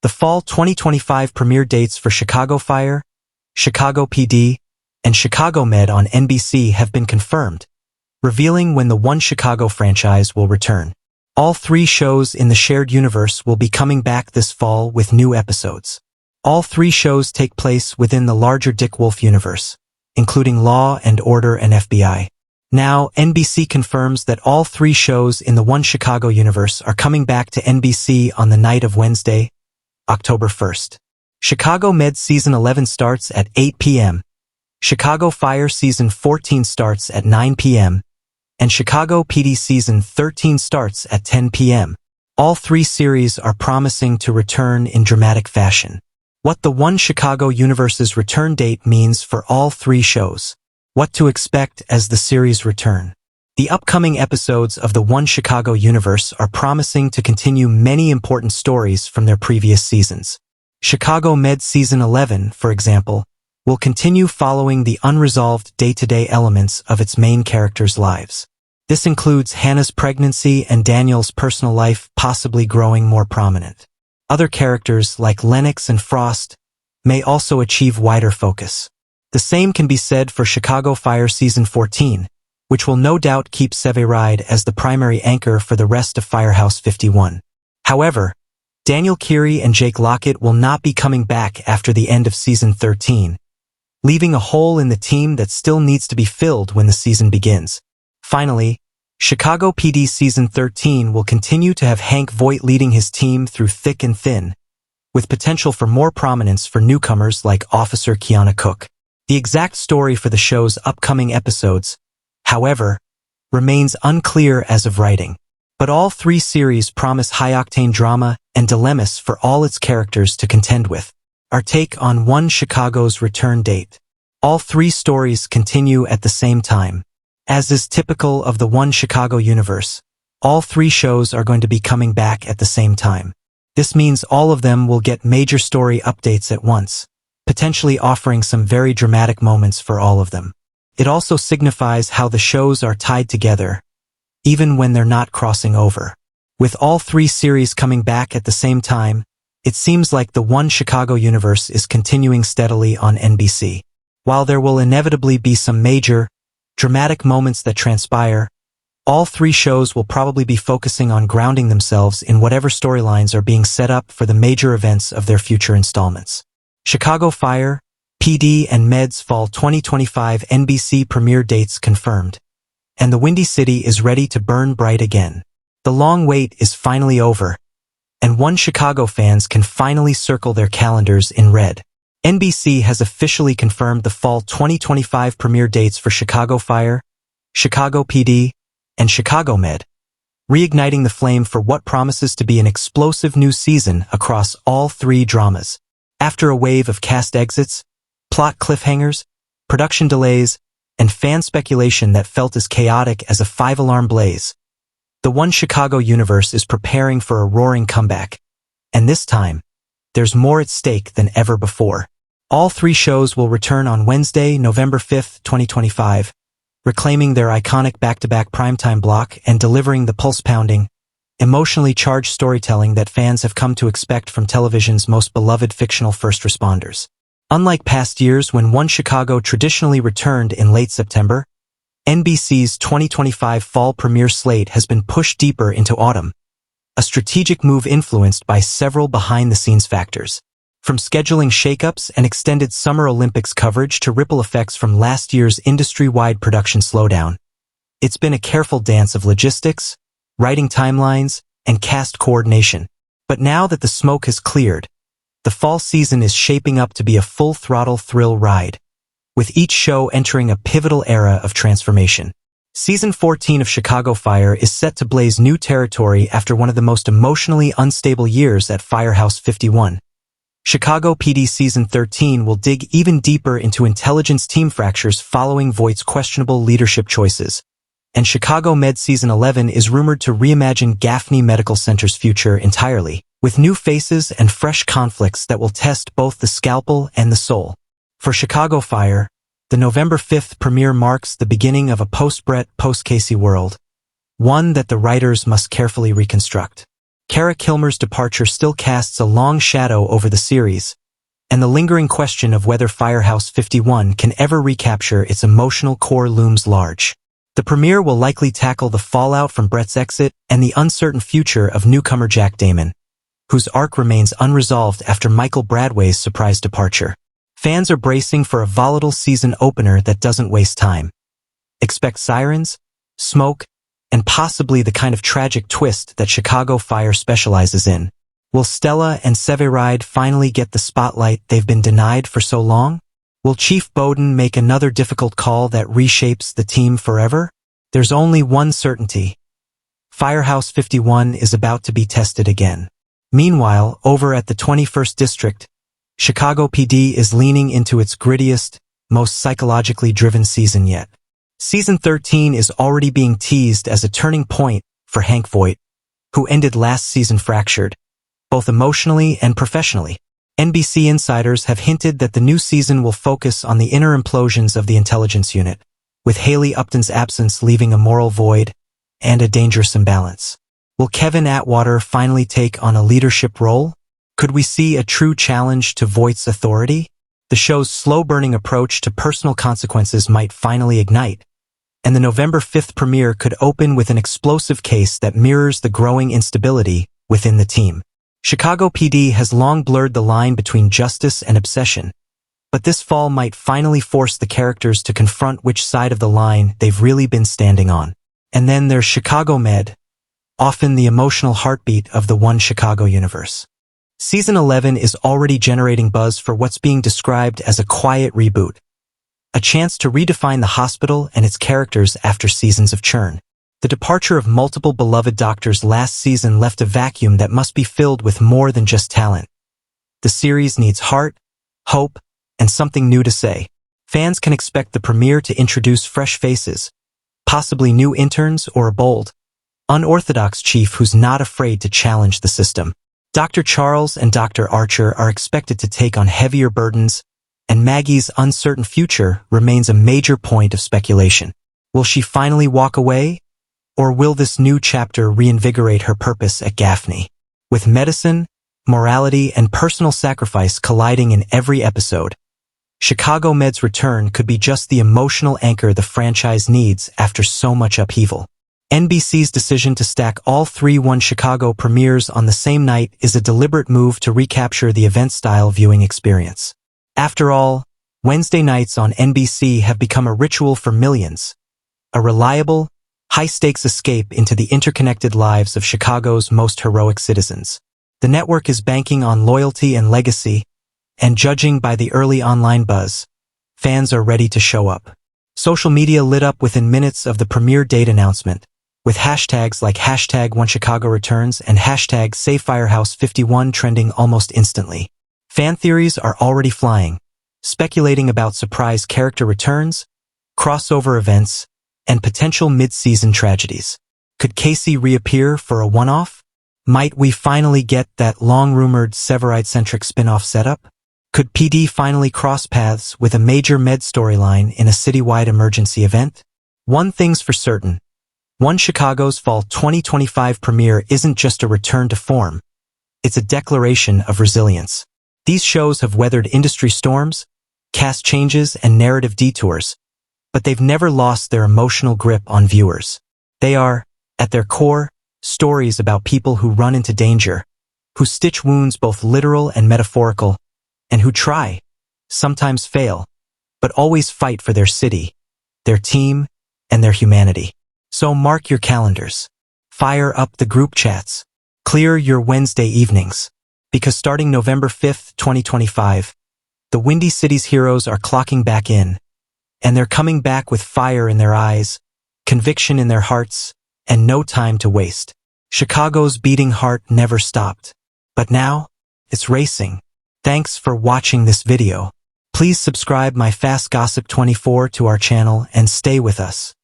The fall 2025 premiere dates for Chicago Fire, Chicago PD, and Chicago Med on NBC have been confirmed, revealing when the One Chicago franchise will return. All 3 shows in the shared universe will be coming back this fall with new episodes. All 3 shows take place within the larger Dick Wolf universe, including Law and Order and FBI. Now, NBC confirms that all 3 shows in the One Chicago universe are coming back to NBC on the night of Wednesday, October 1st. Chicago Med Season 11 starts at 8 p.m., Chicago Fire Season 14 starts at 9 p.m., and Chicago PD Season 13 starts at 10 p.m. All 3 series are promising to return in dramatic fashion. What the One Chicago universe's return date means for all 3 shows. What to expect as the series return. The upcoming episodes of the One Chicago universe are promising to continue many important stories from their previous seasons. Chicago Med Season 11, for example, will continue following the unresolved day-to-day elements of its main characters' lives. This includes Hannah's pregnancy and Daniel's personal life possibly growing more prominent. Other characters, like Lennox and Frost, may also achieve wider focus. The same can be said for Chicago Fire Season 14, which will no doubt keep Severide as the primary anchor for the rest of Firehouse 51. However, Daniel Keary and Jake Lockett will not be coming back after the end of Season 13, leaving a hole in the team that still needs to be filled when the season begins. Finally, Chicago PD Season 13 will continue to have Hank Voight leading his team through thick and thin, with potential for more prominence for newcomers like Officer Kiana Cook. The exact story for the show's upcoming episodes, however, remains unclear as of writing. But all 3 series promise high-octane drama and dilemmas for all its characters to contend with. Our take on One Chicago's return date. All 3 stories continue at the same time. As is typical of the One Chicago universe, all 3 shows are going to be coming back at the same time. This means all of them will get major story updates at once, potentially offering some very dramatic moments for all of them. It also signifies how the shows are tied together, even when they're not crossing over. With all 3 series coming back at the same time, it seems like the One Chicago universe is continuing steadily on NBC. While there will inevitably be some major, dramatic moments that transpire, all 3 shows will probably be focusing on grounding themselves in whatever storylines are being set up for the major events of their future installments. Chicago Fire, PD and Med's Fall 2025 NBC premiere dates confirmed, and the Windy City is ready to burn bright again. The long wait is finally over, and One Chicago fans can finally circle their calendars in red. NBC has officially confirmed the Fall 2025 premiere dates for Chicago Fire, Chicago PD, and Chicago Med, reigniting the flame for what promises to be an explosive new season across all 3 dramas. After a wave of cast exits, plot cliffhangers, production delays, and fan speculation that felt as chaotic as a 5-alarm blaze, the One Chicago universe is preparing for a roaring comeback, and this time, there's more at stake than ever before. All 3 shows will return on Wednesday, November 5th, 2025, reclaiming their iconic back-to-back primetime block and delivering the pulse-pounding, emotionally charged storytelling that fans have come to expect from television's most beloved fictional first responders. Unlike past years when One Chicago traditionally returned in late September, NBC's 2025 fall premiere slate has been pushed deeper into autumn, a strategic move influenced by several behind-the-scenes factors. From scheduling shakeups and extended Summer Olympics coverage to ripple effects from last year's industry-wide production slowdown, it's been a careful dance of logistics, writing timelines, and cast coordination. But now that the smoke has cleared, the fall season is shaping up to be a full-throttle thrill ride, with each show entering a pivotal era of transformation. Season 14 of Chicago Fire is set to blaze new territory after one of the most emotionally unstable years at Firehouse 51. Chicago PD Season 13 will dig even deeper into intelligence team fractures following Voight's questionable leadership choices, and Chicago Med Season 11 is rumored to reimagine Gaffney Medical Center's future entirely, with new faces and fresh conflicts that will test both the scalpel and the soul. For Chicago Fire, the November 5th premiere marks the beginning of a post-Brett, post-Casey world, one that the writers must carefully reconstruct. Kara Kilmer's departure still casts a long shadow over the series, and the lingering question of whether Firehouse 51 can ever recapture its emotional core looms large. The premiere will likely tackle the fallout from Brett's exit and the uncertain future of newcomer Jack Damon, whose arc remains unresolved after Michael Bradway's surprise departure. Fans are bracing for a volatile season opener that doesn't waste time. Expect sirens, smoke, and possibly the kind of tragic twist that Chicago Fire specializes in. Will Stella and Severide finally get the spotlight they've been denied for so long? Will Chief Bowden make another difficult call that reshapes the team forever? There's only one certainty. Firehouse 51 is about to be tested again. Meanwhile, over at the 21st District, Chicago PD is leaning into its grittiest, most psychologically driven season yet. Season 13 is already being teased as a turning point for Hank Voight, who ended last season fractured, both emotionally and professionally. NBC insiders have hinted that the new season will focus on the inner implosions of the intelligence unit, with Haley Upton's absence leaving a moral void and a dangerous imbalance. Will Kevin Atwater finally take on a leadership role? Could we see a true challenge to Voight's authority? The show's slow-burning approach to personal consequences might finally ignite, and the November 5th premiere could open with an explosive case that mirrors the growing instability within the team. Chicago PD has long blurred the line between justice and obsession, but this fall might finally force the characters to confront which side of the line they've really been standing on. And then there's Chicago Med, often the emotional heartbeat of the One Chicago universe. Season 11 is already generating buzz for what's being described as a quiet reboot, a chance to redefine the hospital and its characters after seasons of churn. The departure of multiple beloved doctors last season left a vacuum that must be filled with more than just talent. The series needs heart, hope, and something new to say. Fans can expect the premiere to introduce fresh faces, possibly new interns or a bold, unorthodox chief who's not afraid to challenge the system. Dr. Charles and Dr. Archer are expected to take on heavier burdens, and Maggie's uncertain future remains a major point of speculation. Will she finally walk away? Or will this new chapter reinvigorate her purpose at Gaffney? With medicine, morality, and personal sacrifice colliding in every episode, Chicago Med's return could be just the emotional anchor the franchise needs after so much upheaval. NBC's decision to stack all three One Chicago premieres on the same night is a deliberate move to recapture the event-style viewing experience. After all, Wednesday nights on NBC have become a ritual for millions, a reliable, high-stakes escape into the interconnected lives of Chicago's most heroic citizens. The network is banking on loyalty and legacy, and judging by the early online buzz, fans are ready to show up. Social media lit up within minutes of the premiere date announcement, with hashtags like #OneChicagoReturns and #SaveFirehouse51 trending almost instantly. Fan theories are already flying, speculating about surprise character returns, crossover events, and potential mid-season tragedies. Could Casey reappear for a one-off? Might we finally get that long-rumored Severide-centric spin-off setup? Could PD finally cross paths with a major med storyline in a citywide emergency event? One thing's for certain. One Chicago's fall 2025 premiere isn't just a return to form. It's a declaration of resilience. These shows have weathered industry storms, cast changes, and narrative detours, but they've never lost their emotional grip on viewers. They are, at their core, stories about people who run into danger, who stitch wounds both literal and metaphorical, and who try, sometimes fail, but always fight for their city, their team, and their humanity. So mark your calendars. Fire up the group chats. Clear your Wednesday evenings. Because starting November 5th, 2025, the Windy City's heroes are clocking back in, and they're coming back with fire in their eyes, conviction in their hearts, and no time to waste. Chicago's beating heart never stopped. But now, it's racing. Thanks for watching this video. Please subscribe my Fast Gossip 24 to our channel and stay with us.